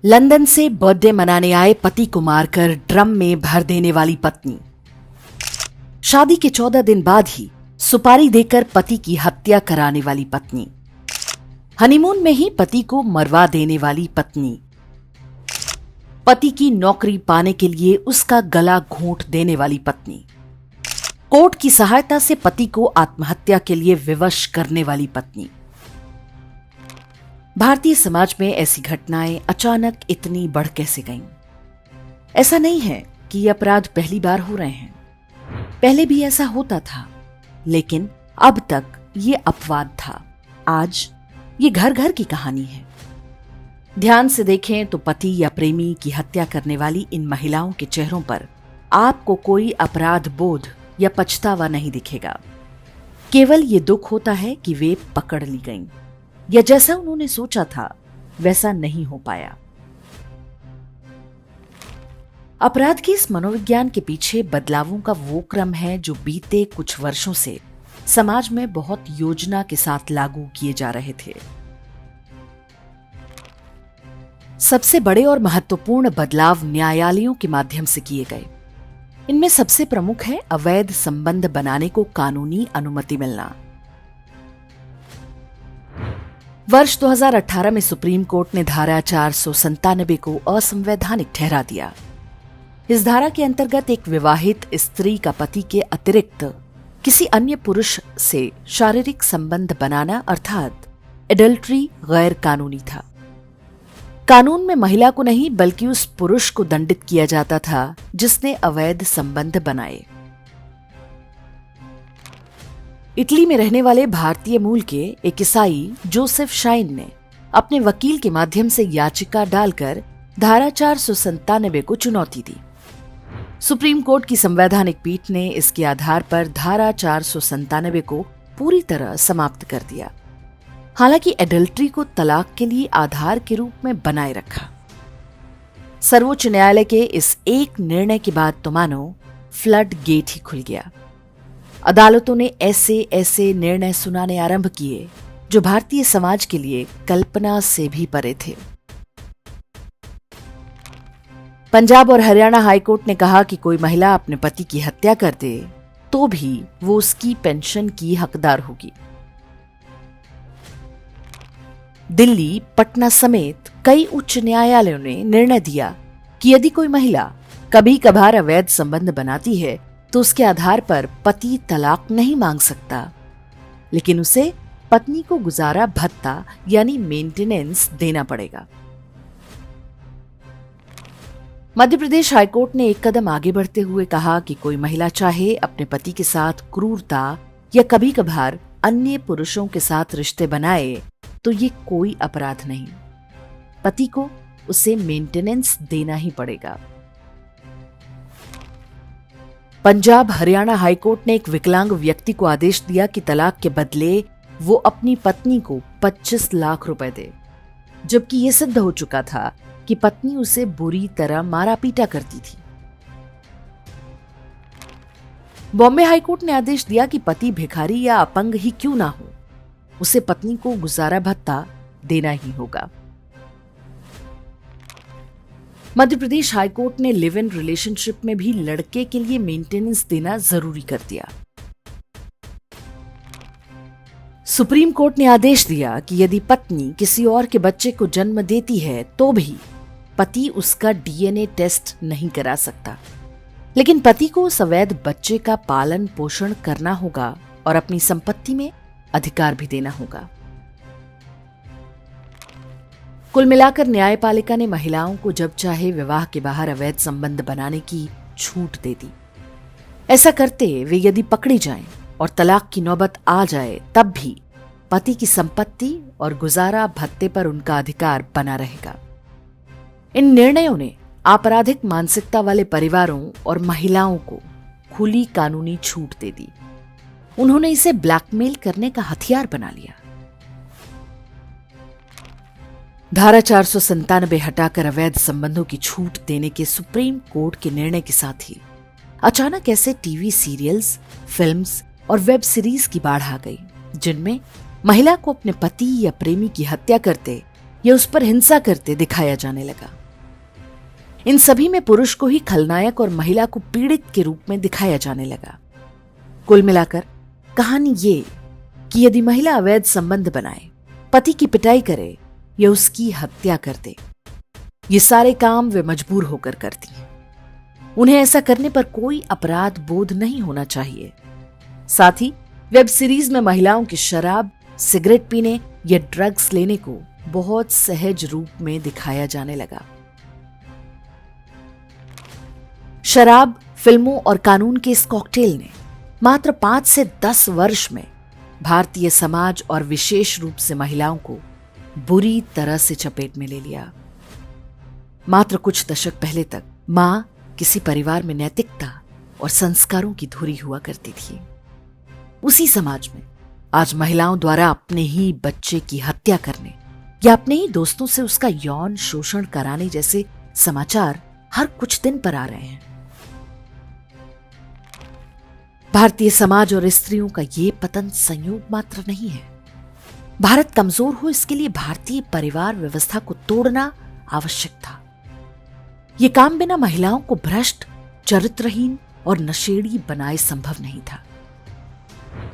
London से birthday मनाने आए पति को मारकर ड्रम में भर देने वाली पत्नी। शादी के 14 दिन बाद ही सुपारी देकर पति की हत्या कराने वाली पत्नी। हनीमून में ही पति को मरवा देने वाली पत्नी। पति की नौकरी पाने के लिए उसका गला घोंट देने वाली पत्नी। कोर्ट की सहायता से पति को आत्महत्या के लिए विवश करने वाली पत्नी। भारतीय समाज में ऐसी घटनाएं अचानक इतनी बढ़ कैसे गईं? ऐसा नहीं है कि ये अपराध पहली बार हो रहे हैं, पहले भी ऐसा होता था, लेकिन अब तक ये अपवाद था। आज ये घर घर की कहानी है। ध्यान से देखें तो पति या प्रेमी की हत्या करने वाली इन महिलाओं के चेहरों पर आपको कोई अपराध बोध या पछतावा नहीं दिखेगा। केवल ये दुख होता है कि वे पकड़ ली गईं, या जैसा उन्होंने सोचा था वैसा नहीं हो पाया। अपराध के इस मनोविज्ञान के पीछे बदलावों का वो क्रम है जो बीते कुछ वर्षों से समाज में बहुत योजना के साथ लागू किए जा रहे थे। सबसे बड़े और महत्वपूर्ण बदलाव न्यायालयों के माध्यम से किए गए। इनमें सबसे प्रमुख है अवैध संबंध बनाने को कानूनी अनुमति मिलना। वर्ष 2018 में सुप्रीम कोर्ट ने धारा 497 को असंवैधानिक ठहरा दिया। इस धारा के अंतर्गत एक विवाहित स्त्री का पति के अतिरिक्त किसी अन्य पुरुष से शारीरिक संबंध बनाना अर्थात एडल्ट्री गैर कानूनी था। कानून में महिला को नहीं बल्कि उस पुरुष को दंडित किया जाता था जिसने अवैध संबंध बनाए। इटली में रहने वाले भारतीय मूल के एक ईसाई जोसेफ शाइन ने अपने वकील के माध्यम से याचिका डालकर धारा 497 को चुनौती दी। सुप्रीम कोर्ट की संवैधानिक पीठ ने इसके आधार पर धारा 497 को पूरी तरह समाप्त कर दिया। हालांकि एडल्ट्री को तलाक के लिए आधार के रूप में बनाए रखा। सर्वोच्च न्यायालय के इस एक निर्णय के बाद तो मानो फ्लड गेट ही खुल गया। अदालतों ने ऐसे निर्णय सुनाने आरंभ किए जो भारतीय समाज के लिए कल्पना से भी परे थे। पंजाब और हरियाणा हाईकोर्ट ने कहा कि कोई महिला अपने पति की हत्या कर दे तो भी वो उसकी पेंशन की हकदार होगी। दिल्ली, पटना समेत कई उच्च न्यायालयों ने निर्णय दिया कि यदि कोई महिला कभी कभार अवैध संबंध बनाती है तो उसके आधार पर पति तलाक नहीं मांग सकता, लेकिन उसे पत्नी को गुजारा भत्ता यानी मेंटेनेंस देना पड़ेगा। मध्य प्रदेश हाईकोर्ट ने एक कदम आगे बढ़ते हुए कहा कि कोई महिला चाहे अपने पति के साथ क्रूरता या कभी कभार अन्य पुरुषों के साथ रिश्ते बनाए तो ये कोई अपराध नहीं, पति को उसे मेंटेनेंस देना ही पड़ेगा। पंजाब हरियाणा हाईकोर्ट ने एक विकलांग व्यक्ति को आदेश दिया कि तलाक के बदले वो अपनी पत्नी को 25 लाख रुपए दे, जबकि यह सिद्ध हो चुका था कि पत्नी उसे बुरी तरह मारा पीटा करती थी। बॉम्बे हाईकोर्ट ने आदेश दिया कि पति भिखारी या अपंग ही क्यों ना हो, उसे पत्नी को गुजारा भत्ता देना ही होगा। मध्य प्रदेश हाईकोर्ट ने लिव इन रिलेशनशिप में भी लड़के के लिए मेंटेनेंस देना जरूरी कर दिया। सुप्रीम कोर्ट ने आदेश दिया कि यदि पत्नी किसी और के बच्चे को जन्म देती है तो भी पति उसका डीएनए टेस्ट नहीं करा सकता, लेकिन पति को उस अवैध बच्चे का पालन पोषण करना होगा और अपनी संपत्ति में अधिकार भी देना होगा। कुल मिलाकर न्यायपालिका ने महिलाओं को जब चाहे विवाह के बाहर अवैध संबंध बनाने की छूट दे दी। ऐसा करते वे यदि पकड़ी जाएं और तलाक की नौबत आ जाए तब भी पति की संपत्ति और गुजारा भत्ते पर उनका अधिकार बना रहेगा। इन निर्णयों ने आपराधिक मानसिकता वाले परिवारों और महिलाओं को खुली कानूनी छूट दे दी। उन्होंने इसे ब्लैकमेल करने का हथियार बना लिया। धारा 497 हटाकर अवैध संबंधों की छूट देने के सुप्रीम कोर्ट के निर्णय के साथ ही अचानक ऐसे टीवी सीरियल्स, फिल्म्स और वेब सीरीज की बाढ़ आ गई जिनमें महिला को अपने पति या प्रेमी की हत्या करते या उस पर हिंसा करते दिखाया जाने लगा। इन सभी में पुरुष को ही खलनायक और महिला को पीड़ित के रूप में दिखाया जाने लगा। कुल मिलाकर कहानी ये कि यदि महिला अवैध संबंध बनाए, पति की पिटाई करे या उसकी हत्या कर दे, ये सारे काम वे मजबूर होकर करती हैं। उन्हें ऐसा करने पर कोई अपराध बोध नहीं होना चाहिए। साथ ही वेब सीरीज में महिलाओं की शराब, सिगरेट पीने या ड्रग्स लेने को बहुत सहज रूप में दिखाया जाने लगा। शराब, फिल्मों और कानून के इस कॉकटेल ने मात्र 5 से 10 वर्ष में भारतीय समाज और विशेष रूप से महिलाओं को बुरी तरह से चपेट में ले लिया। मात्र कुछ दशक पहले तक मां किसी परिवार में नैतिकता और संस्कारों की धुरी हुआ करती थी। उसी समाज में आज महिलाओं द्वारा अपने ही बच्चे की हत्या करने या अपने ही दोस्तों से उसका यौन शोषण कराने जैसे समाचार हर कुछ दिन पर आ रहे हैं। भारतीय समाज और स्त्रियों का ये पतन संयोग मात्र नहीं है। भारत कमजोर हो, इसके लिए भारतीय परिवार व्यवस्था को तोड़ना आवश्यक था। यह काम बिना महिलाओं को भ्रष्ट, चरित्रहीन और नशेड़ी बनाए संभव नहीं था।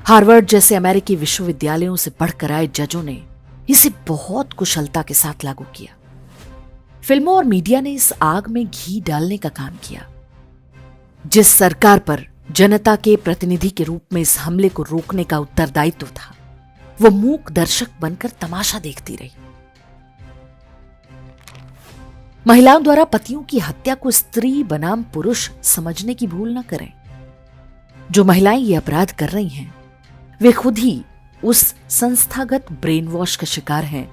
हार्वर्ड जैसे अमेरिकी विश्वविद्यालयों से पढ़कर आए जजों ने इसे बहुत कुशलता के साथ लागू किया। फिल्मों और मीडिया ने इस आग में घी डालने का काम किया। जिस सरकार पर जनता के प्रतिनिधि के रूप में इस हमले को रोकने का उत्तरदायित्व था, वो मूक दर्शक बनकर तमाशा देखती रही। महिलाओं द्वारा पतियों की हत्या को स्त्री बनाम पुरुष समझने की भूल न करें। जो महिलाएं ये अपराध कर रही हैं, वे खुद ही उस संस्थागत ब्रेन वॉश का शिकार हैं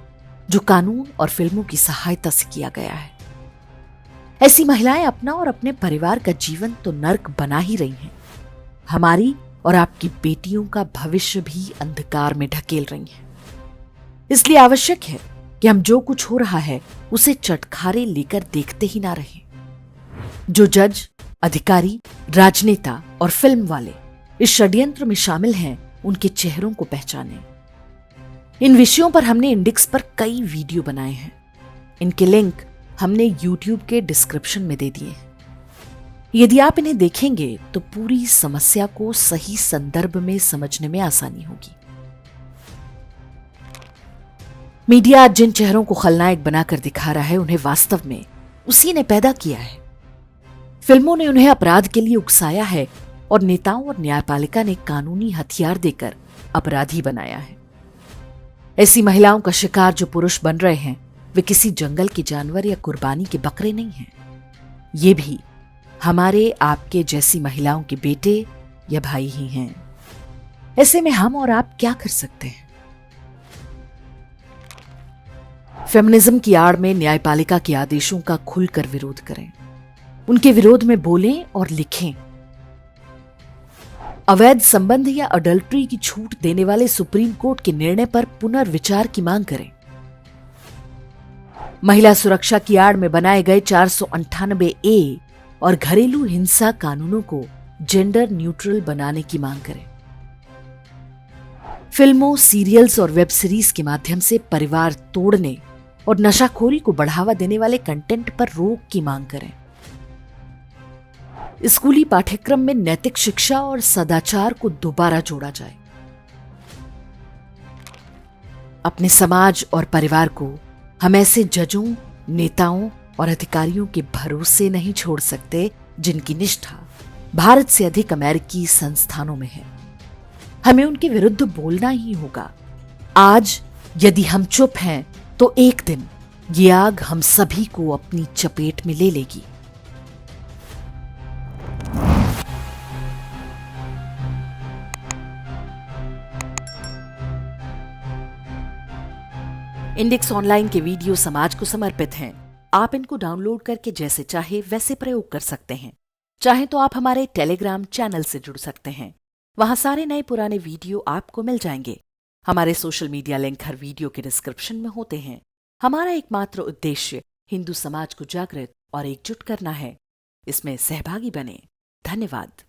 जो कानून और फिल्मों की सहायता से किया गया है। ऐसी महिलाएं अपना और अपने परिवार का जीवन तो नर्क बना ही रही हैं, हमारी और आपकी बेटियों का भविष्य भी अंधकार में ढकेल रही हैं। इसलिए आवश्यक है कि हम जो कुछ हो रहा है उसे चटखारे लेकर देखते ही ना रहें। जो जज, अधिकारी, राजनेता और फिल्म वाले इस षड्यंत्र में शामिल हैं, उनके चेहरों को पहचानें। इन विषयों पर हमने इंडेक्स पर कई वीडियो बनाए हैं। इनके लिंक हमने YouTube के डिस्क्रिप्शन में दे दिए हैं। यदि आप इन्हें देखेंगे तो पूरी समस्या को सही संदर्भ में समझने में आसानी होगी। मीडिया आज जिन चेहरों को खलनायक बनाकर दिखा रहा है, उन्हें वास्तव में उसी ने पैदा किया है। फिल्मों ने उन्हें अपराध के लिए उकसाया है और नेताओं और न्यायपालिका ने कानूनी हथियार देकर अपराधी बनाया है। ऐसी महिलाओं का शिकार जो पुरुष बन रहे हैं, वे किसी जंगल के जानवर या कुर्बानी के बकरे नहीं हैं। ये भी हमारे आपके जैसी महिलाओं के बेटे या भाई ही हैं। ऐसे में हम और आप क्या कर सकते हैं? फेमिनिज्म की आड़ में न्यायपालिका के आदेशों का खुलकर विरोध करें, उनके विरोध में बोलें और लिखें। अवैध संबंध या अडल्ट्री की छूट देने वाले सुप्रीम कोर्ट के निर्णय पर पुनर्विचार की मांग करें। महिला सुरक्षा की आड़ में बनाए गए 498A और घरेलू हिंसा कानूनों को जेंडर न्यूट्रल बनाने की मांग करें। फिल्मों, सीरियल्स और वेब सीरीज के माध्यम से परिवार तोड़ने और नशाखोरी को बढ़ावा देने वाले कंटेंट पर रोक की मांग करें। स्कूली पाठ्यक्रम में नैतिक शिक्षा और सदाचार को दोबारा जोड़ा जाए। अपने समाज और परिवार को हम ऐसे जजों, नेताओं और अधिकारियों के भरोसे नहीं छोड़ सकते जिनकी निष्ठा भारत से अधिक अमेरिकी संस्थानों में है। हमें उनके विरुद्ध बोलना ही होगा। आज यदि हम चुप हैं तो एक दिन ये आग हम सभी को अपनी चपेट में ले लेगी। इंडेक्स ऑनलाइन के वीडियो समाज को समर्पित हैं। आप इनको डाउनलोड करके जैसे चाहे वैसे प्रयोग कर सकते हैं। चाहे तो आप हमारे टेलीग्राम चैनल से जुड़ सकते हैं। वहां सारे नए पुराने वीडियो आपको मिल जाएंगे। हमारे सोशल मीडिया लिंक हर वीडियो के डिस्क्रिप्शन में होते हैं। हमारा एकमात्र उद्देश्य हिंदू समाज को जागृत और एकजुट करना है। इसमें सहभागी बने। धन्यवाद।